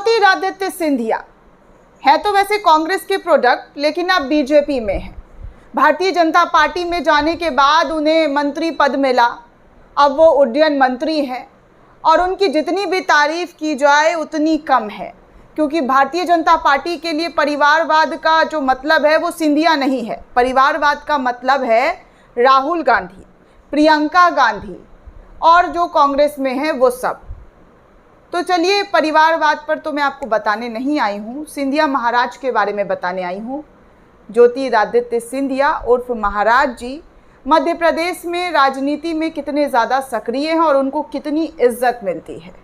ज्योतिरादित्य सिंधिया है तो वैसे कांग्रेस के प्रोडक्ट, लेकिन अब बीजेपी में है। भारतीय जनता पार्टी में जाने के बाद उन्हें मंत्री पद मिला, अब वो उड्डयन मंत्री हैं और उनकी जितनी भी तारीफ की जाए उतनी कम है, क्योंकि भारतीय जनता पार्टी के लिए परिवारवाद का जो मतलब है वो सिंधिया नहीं है। परिवारवाद का मतलब है राहुल गांधी, प्रियंका गांधी और जो कांग्रेस में है वो सब। तो चलिए, परिवारवाद पर तो मैं आपको बताने नहीं आई हूँ, सिंधिया महाराज के बारे में बताने आई हूँ। ज्योतिरादित्य सिंधिया उर्फ महाराज जी मध्य प्रदेश में राजनीति में कितने ज़्यादा सक्रिय हैं और उनको कितनी इज्जत मिलती है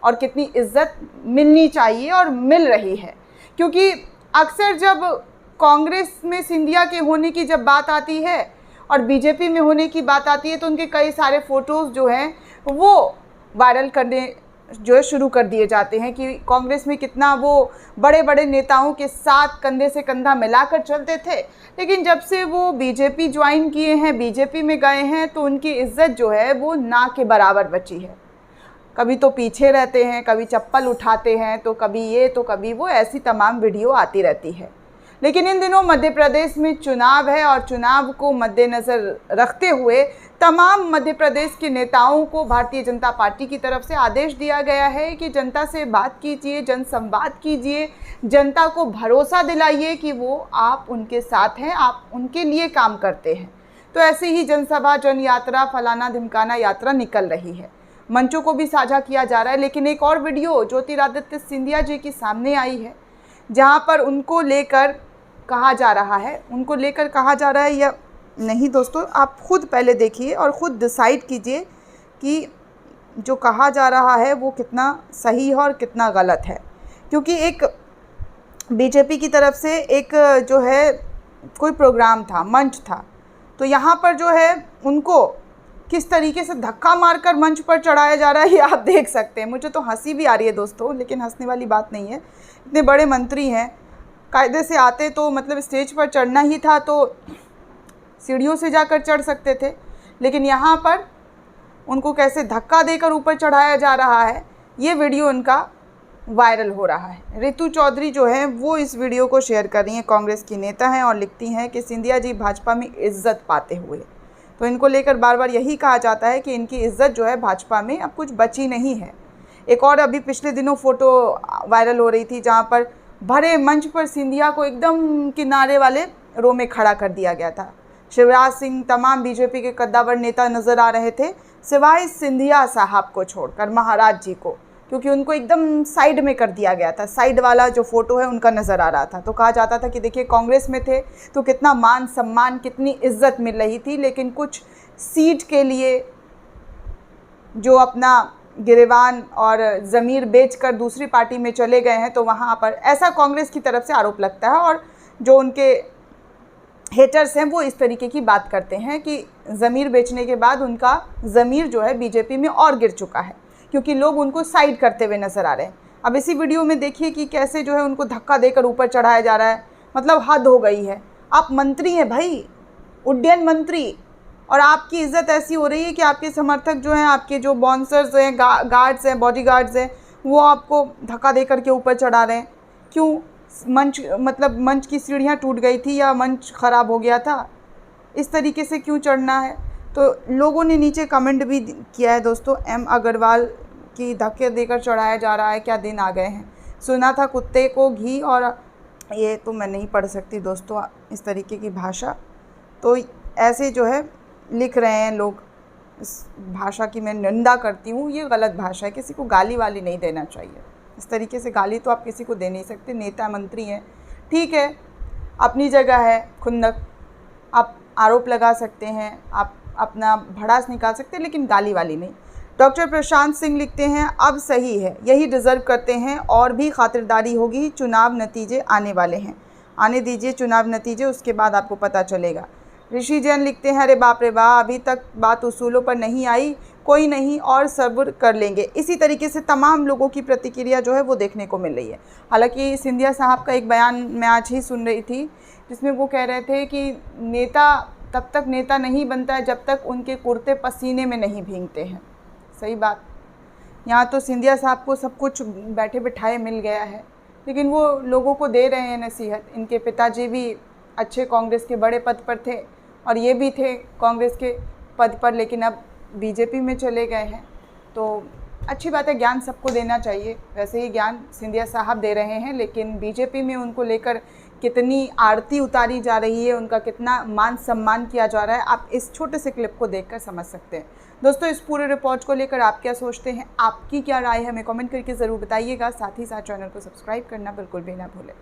और कितनी इज्जत मिलनी चाहिए और मिल रही है। क्योंकि अक्सर जब कांग्रेस में सिंधिया के होने की जब बात आती है और बीजेपी में होने की बात आती है तो उनके कई सारे फ़ोटोज़ जो हैं वो वायरल करने जो है शुरू कर दिए जाते हैं कि कांग्रेस में कितना वो बड़े बड़े नेताओं के साथ कंधे से कंधा मिलाकर चलते थे। लेकिन जब से वो बीजेपी ज्वाइन किए हैं, बीजेपी में गए हैं, तो उनकी इज्जत जो है वो ना के बराबर बची है। कभी तो पीछे रहते हैं, कभी चप्पल उठाते हैं, तो कभी ये तो कभी वो, ऐसी तमाम वीडियो आती रहती है। लेकिन इन दिनों मध्य प्रदेश में चुनाव है और चुनाव को मद्देनज़र रखते हुए तमाम मध्य प्रदेश के नेताओं को भारतीय जनता पार्टी की तरफ से आदेश दिया गया है कि जनता से बात कीजिए, जनसंवाद कीजिए, जनता को भरोसा दिलाइए कि वो आप उनके साथ हैं, आप उनके लिए काम करते हैं। तो ऐसे ही जनसभा, जन यात्रा, फलाना ढिमकाना यात्रा निकल रही है, मंचों को भी साझा किया जा रहा है। लेकिन एक और वीडियो ज्योतिरादित्य सिंधिया जी की सामने आई है जहाँ पर उनको लेकर कहा जा रहा है, या नहीं दोस्तों, आप खुद पहले देखिए और ख़ुद डिसाइड कीजिए कि जो कहा जा रहा है वो कितना सही है और कितना गलत है। क्योंकि एक बीजेपी की तरफ से एक जो है कोई प्रोग्राम था, मंच था, तो यहाँ पर जो है उनको किस तरीके से धक्का मारकर मंच पर चढ़ाया जा रहा है ये आप देख सकते हैं। मुझे तो हंसी भी आ रही है दोस्तों, लेकिन हंसने वाली बात नहीं है। इतने बड़े मंत्री हैं, कायदे से आते तो मतलब स्टेज पर चढ़ना ही था तो सीढ़ियों से जाकर चढ़ सकते थे, लेकिन यहाँ पर उनको कैसे धक्का देकर ऊपर चढ़ाया जा रहा है, ये वीडियो उनका वायरल हो रहा है। रितु चौधरी जो है वो इस वीडियो को शेयर कर रही हैं, कांग्रेस की नेता हैं, और लिखती हैं कि सिंधिया जी भाजपा में इज्जत पाते हुए। तो इनको लेकर बार बार यही कहा जाता है कि इनकी इज्जत जो है भाजपा में अब कुछ बची नहीं है। एक और अभी पिछले दिनों फ़ोटो वायरल हो रही थी जहाँ पर भरे मंच पर सिंधिया को एकदम किनारे वाले रो में खड़ा कर दिया गया था। शिवराज सिंह, तमाम बीजेपी के कद्दावर नेता नज़र आ रहे थे, सिवाय सिंधिया साहब को छोड़कर, महाराज जी को, क्योंकि उनको एकदम साइड में कर दिया गया था। साइड वाला जो फ़ोटो है उनका नज़र आ रहा था। तो कहा जाता था कि देखिए, कांग्रेस में थे तो कितना मान सम्मान, कितनी इज्जत मिल रही थी, लेकिन कुछ सीट के लिए जो अपना गिरेबान और ज़मीर बेचकर दूसरी पार्टी में चले गए हैं, तो वहाँ पर ऐसा कांग्रेस की तरफ से आरोप लगता है। और जो उनके हेटर्स हैं वो इस तरीके की बात करते हैं कि ज़मीर बेचने के बाद उनका ज़मीर जो है बीजेपी में और गिर चुका है, क्योंकि लोग उनको साइड करते हुए नज़र आ रहे हैं। अब इसी वीडियो में देखिए कि कैसे जो है उनको धक्का देकर ऊपर चढ़ाया जा रहा है। मतलब हद हो गई है। आप मंत्री हैं भाई, उड्डयन मंत्री, और आपकी इज़्ज़त ऐसी हो रही है कि आपके समर्थक जो हैं, आपके जो बाउंसर्स हैं, गार्ड्स हैं, बॉडी गार्ड्स हैं, वो आपको धक्का दे करके ऊपर चढ़ा रहे हैं। क्यों? मंच की सीढ़ियाँ टूट गई थी या मंच ख़राब हो गया था, इस तरीके से क्यों चढ़ना है? तो लोगों ने नीचे कमेंट भी किया है दोस्तों, एम अग्रवाल की धक्के देकर चढ़ाया जा रहा है, क्या दिन आ गए हैं। सुना था कुत्ते को घी, और ये तो मैं नहीं पढ़ सकती दोस्तों इस तरीके की भाषा। तो ऐसे जो है लिख रहे हैं लोग, इस भाषा की मैं निंदा करती हूँ, ये गलत भाषा है। किसी को गाली वाली नहीं देना चाहिए। इस तरीके से गाली तो आप किसी को दे नहीं सकते। नेता मंत्री हैं, ठीक है, अपनी जगह है खुंदक, आप आरोप लगा सकते हैं, आप अपना भड़ास निकाल सकते हैं, लेकिन गाली वाली नहीं। डॉक्टर प्रशांत सिंह लिखते हैं, अब सही है, यही डिज़र्व करते हैं, और भी खातिरदारी होगी, चुनाव नतीजे आने वाले हैं, आने दीजिए चुनाव नतीजे, उसके बाद आपको पता चलेगा। ऋषि जैन लिखते हैं, अरे बाप रे वाह, अभी तक बात उसूलों पर नहीं आई, कोई नहीं, और सब्र कर लेंगे। इसी तरीके से तमाम लोगों की प्रतिक्रिया जो है वो देखने को मिल रही है। हालांकि सिंधिया साहब का एक बयान मैं आज ही सुन रही थी, जिसमें वो कह रहे थे कि नेता तब तक नेता नहीं बनता है जब तक उनके कुर्ते पसीने में नहीं भीगते हैं। सही बात। यहाँ तो सिंधिया साहब को सब कुछ बैठे बिठाए मिल गया है, लेकिन वो लोगों को दे रहे हैं नसीहत। इनके पिताजी भी अच्छे कांग्रेस के बड़े पद पर थे और ये भी थे कांग्रेस के पद पर, लेकिन अब बीजेपी में चले गए हैं। तो अच्छी बात है, ज्ञान सबको देना चाहिए। वैसे ही ज्ञान सिंधिया साहब दे रहे हैं, लेकिन बीजेपी में उनको लेकर कितनी आरती उतारी जा रही है, उनका कितना मान सम्मान किया जा रहा है, आप इस छोटे से क्लिप को देखकर समझ सकते हैं। दोस्तों, इस पूरे रिपोर्ट को लेकर आप क्या सोचते हैं, आपकी क्या राय है, हमें कमेंट करके ज़रूर बताइएगा। साथ ही साथ चैनल को सब्सक्राइब करना बिल्कुल भी ना भूलें।